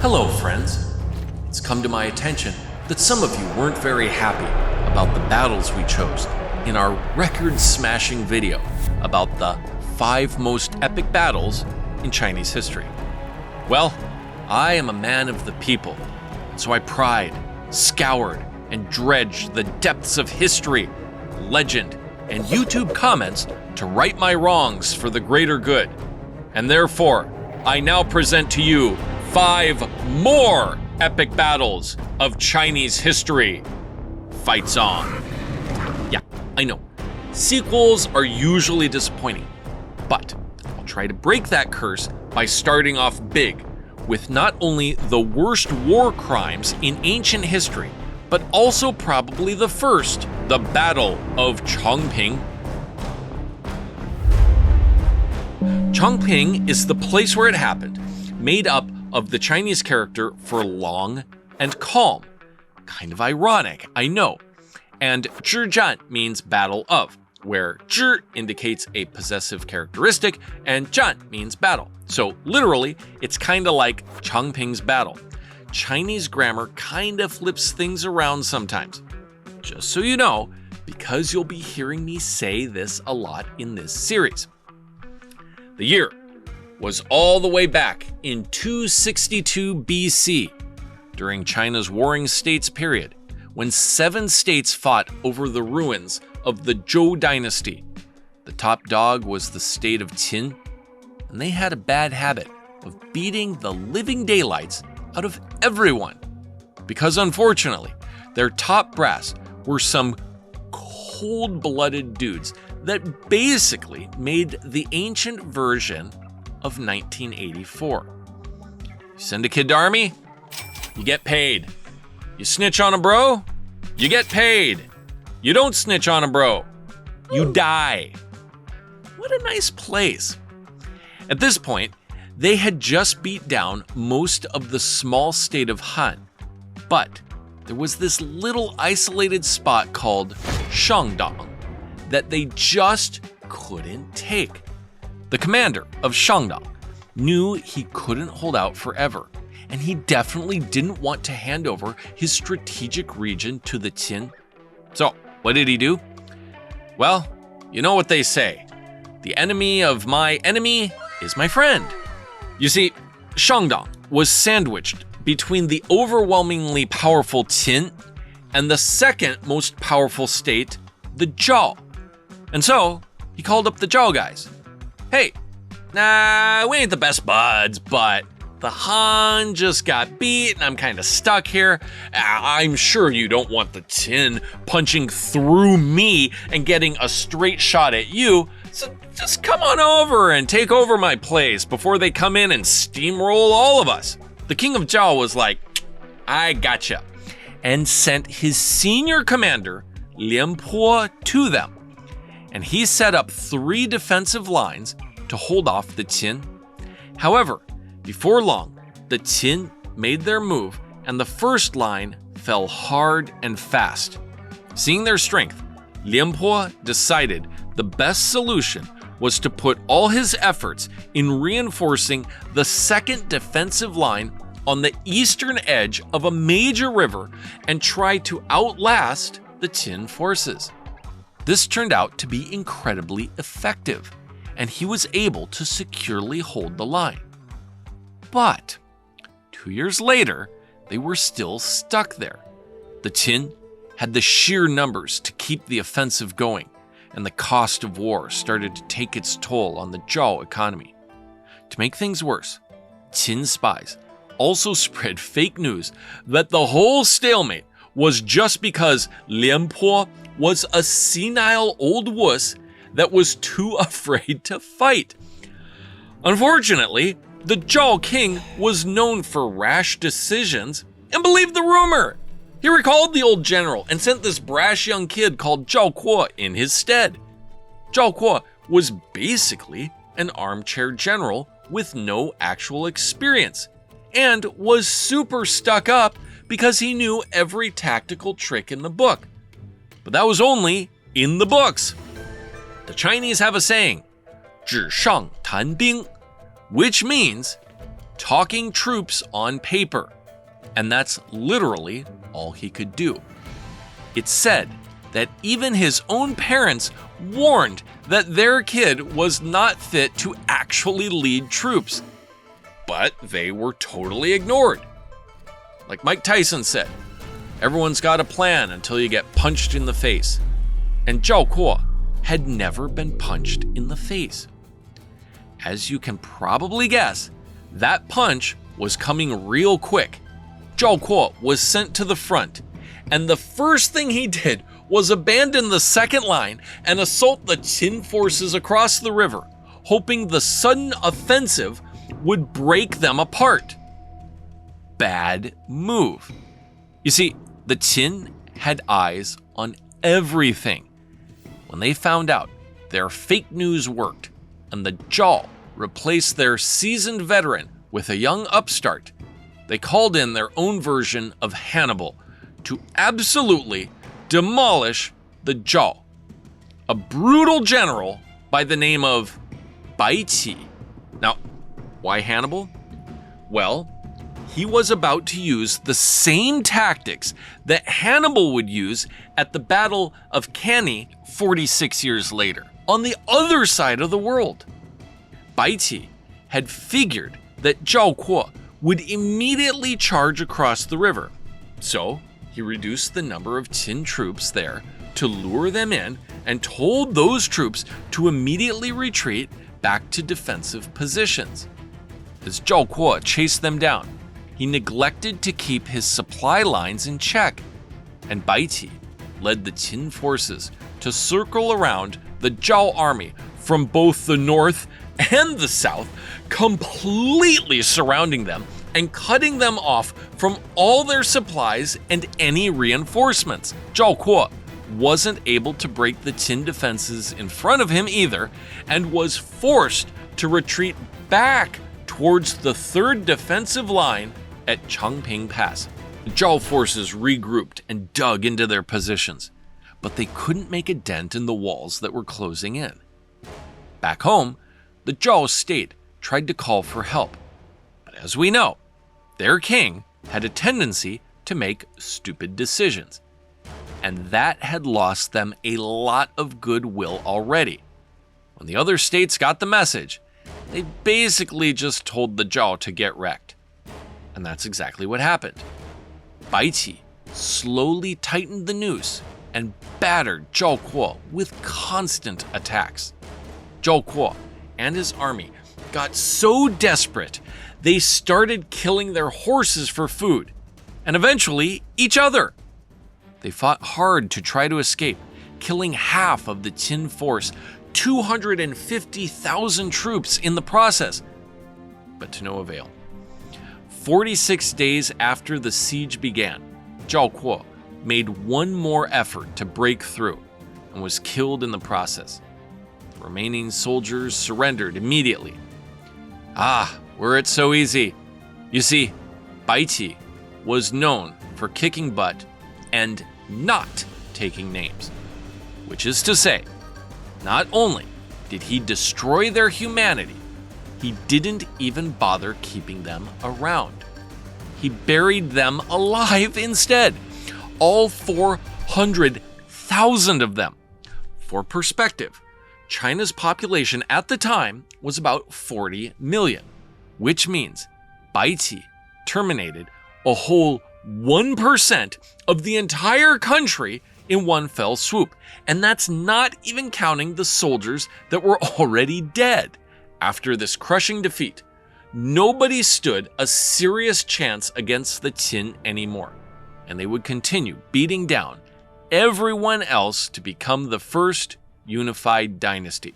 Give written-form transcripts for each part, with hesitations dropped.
Hello, friends. It's come to my attention that some of you weren't very happy about the battles we chose in our record-smashing video about the 5 most epic battles in Chinese history. Well, I am a man of the people, so I pried, scoured, and dredged the depths of history, legend, and YouTube comments to right my wrongs for the greater good. And therefore, I now present to you 5 more epic battles of Chinese history. Fights on. Yeah, I know. Sequels are usually disappointing, but I'll try to break that curse by starting off big with not only the worst war crimes in ancient history, but also probably the first, the Battle of Chángpíng. Changping is the place where it happened, made up of the Chinese character for long and calm. Kind of ironic, I know. And zhàn means battle of, where zhi indicates a possessive characteristic and zhàn means battle. So literally, it's kind of like Changping's battle. Chinese grammar kind of flips things around sometimes. Just so you know, because you'll be hearing me say this a lot in this series. The year was all the way back in 262 BC, during China's Warring States period, when 7 states fought over the ruins of the Zhou dynasty. The top dog was the state of Qin, and they had a bad habit of beating the living daylights out of everyone, because unfortunately, their top brass were some cold-blooded dudes that basically made the ancient version of 1984. You send a kid to army, you get paid. You snitch on a bro, you get paid. You don't snitch on a bro, you die. What a nice place. At this point, they had just beat down most of the small state of Han, but there was this little isolated spot called Shandong that they just couldn't take. The commander of Shandong knew he couldn't hold out forever, and he definitely didn't want to hand over his strategic region to the Qin. So, what did he do? Well, you know what they say. The enemy of my enemy is my friend. You see, Shandong was sandwiched between the overwhelmingly powerful Qin and the second most powerful state, the Zhao. And so, he called up the Zhao guys. Hey, we ain't the best buds, but the Han just got beat and I'm kind of stuck here. I'm sure you don't want the Qin punching through me and getting a straight shot at you, so just come on over and take over my place before they come in and steamroll all of us. The king of Zhao was like, I gotcha, and sent his senior commander, Lian Po, to them. And he set up 3 defensive lines to hold off the Qin. However, before long, the Qin made their move and the first line fell hard and fast. Seeing their strength, Lian Po decided the best solution was to put all his efforts in reinforcing the second defensive line on the eastern edge of a major river and try to outlast the Qin forces. This turned out to be incredibly effective, and he was able to securely hold the line. But 2 years later, they were still stuck there. The Qin had the sheer numbers to keep the offensive going, and the cost of war started to take its toll on the Zhao economy. To make things worse, Qin spies also spread fake news that the whole stalemate was just because Lian Po was a senile old wuss that was too afraid to fight. Unfortunately, the Zhao king was known for rash decisions and believed the rumor. He recalled the old general and sent this brash young kid called Zhao Kuo in his stead. Zhao Kuo was basically an armchair general with no actual experience and was super stuck up because he knew every tactical trick in the book. But that was only in the books. The Chinese have a saying, zhishangtanbing, which means talking troops on paper. And that's literally all he could do. It's said that even his own parents warned that their kid was not fit to actually lead troops. But they were totally ignored. Like Mike Tyson said, everyone's got a plan until you get punched in the face. And Zhao Kuo had never been punched in the face. As you can probably guess, that punch was coming real quick. Zhao Kuo was sent to the front, and the first thing he did was abandon the second line and assault the Qin forces across the river, hoping the sudden offensive would break them apart. Bad move. You see, the Qin had eyes on everything. When they found out their fake news worked and the Zhao replaced their seasoned veteran with a young upstart, they called in their own version of Hannibal to absolutely demolish the Zhao, a brutal general by the name of Bai Qi. Now, why Hannibal? Well, he was about to use the same tactics that Hannibal would use at the Battle of Chángpíng 46 years later, on the other side of the world. Bai Qi had figured that Zhao Kuo would immediately charge across the river, so he reduced the number of Qin troops there to lure them in and told those troops to immediately retreat back to defensive positions. As Zhao Kuo chased them down, he neglected to keep his supply lines in check, and Bai Qi led the Qin forces to circle around the Zhao army from both the north and the south, completely surrounding them and cutting them off from all their supplies and any reinforcements. Zhao Kuo wasn't able to break the Qin defenses in front of him either, and was forced to retreat back towards the third defensive line at Changping Pass. The Zhao forces regrouped and dug into their positions, but they couldn't make a dent in the walls that were closing in. Back home, the Zhao state tried to call for help, but as we know, their king had a tendency to make stupid decisions, and that had lost them a lot of goodwill already. When the other states got the message, they basically just told the Zhao to get wrecked. And that's exactly what happened. Bai Qi slowly tightened the noose and battered Zhao Kuo with constant attacks. Zhao Kuo and his army got so desperate, they started killing their horses for food, and eventually each other. They fought hard to try to escape, killing half of the Qin force, 250,000 troops in the process, but to no avail. 46 days after the siege began, Zhao Kuo made one more effort to break through and was killed in the process. The remaining soldiers surrendered immediately. Were it so easy? You see, Bai Qi was known for kicking butt and not taking names, which is to say, not only did he destroy their humanity, he didn't even bother keeping them around. He buried them alive instead, all 400,000 of them. For perspective, China's population at the time was about 40 million, which means Bai Qi terminated a whole 1% of the entire country in one fell swoop. And that's not even counting the soldiers that were already dead. After this crushing defeat, nobody stood a serious chance against the Qin anymore, and they would continue beating down everyone else to become the first unified dynasty.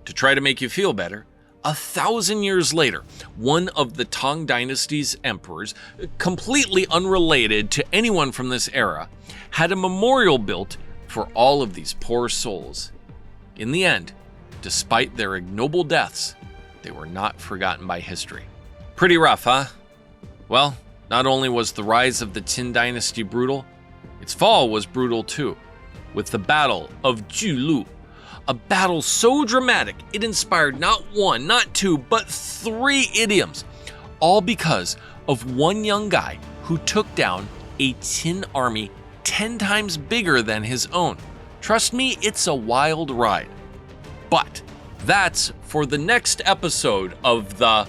To try to make you feel better, 1,000 years later, one of the Tang dynasty's emperors, completely unrelated to anyone from this era, had a memorial built for all of these poor souls. In the end, despite their ignoble deaths, they were not forgotten by history. Pretty rough, huh? Well, not only was the rise of the Qin dynasty brutal, its fall was brutal too, with the Battle of Julu, a battle so dramatic it inspired not one, not two, but 3 idioms, all because of one young guy who took down a Qin army 10 times bigger than his own. Trust me, it's a wild ride. But that's for the next episode of the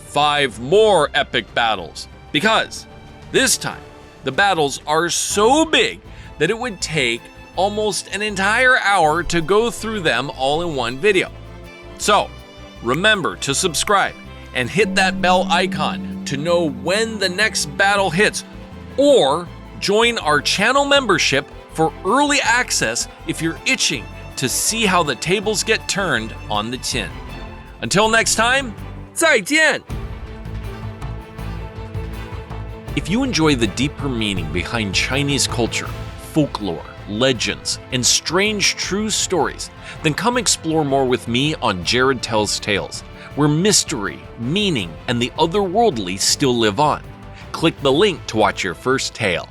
5 more epic battles, because this time the battles are so big that it would take almost an entire hour to go through them all in one video. So remember to subscribe and hit that bell icon to know when the next battle hits, or join our channel membership for early access if you're itching to see how the tables get turned on the Qin. Until next time, 再见! If you enjoy the deeper meaning behind Chinese culture, folklore, legends, and strange true stories, then come explore more with me on Jared Tells Tales, where mystery, meaning, and the otherworldly still live on. Click the link to watch your first tale.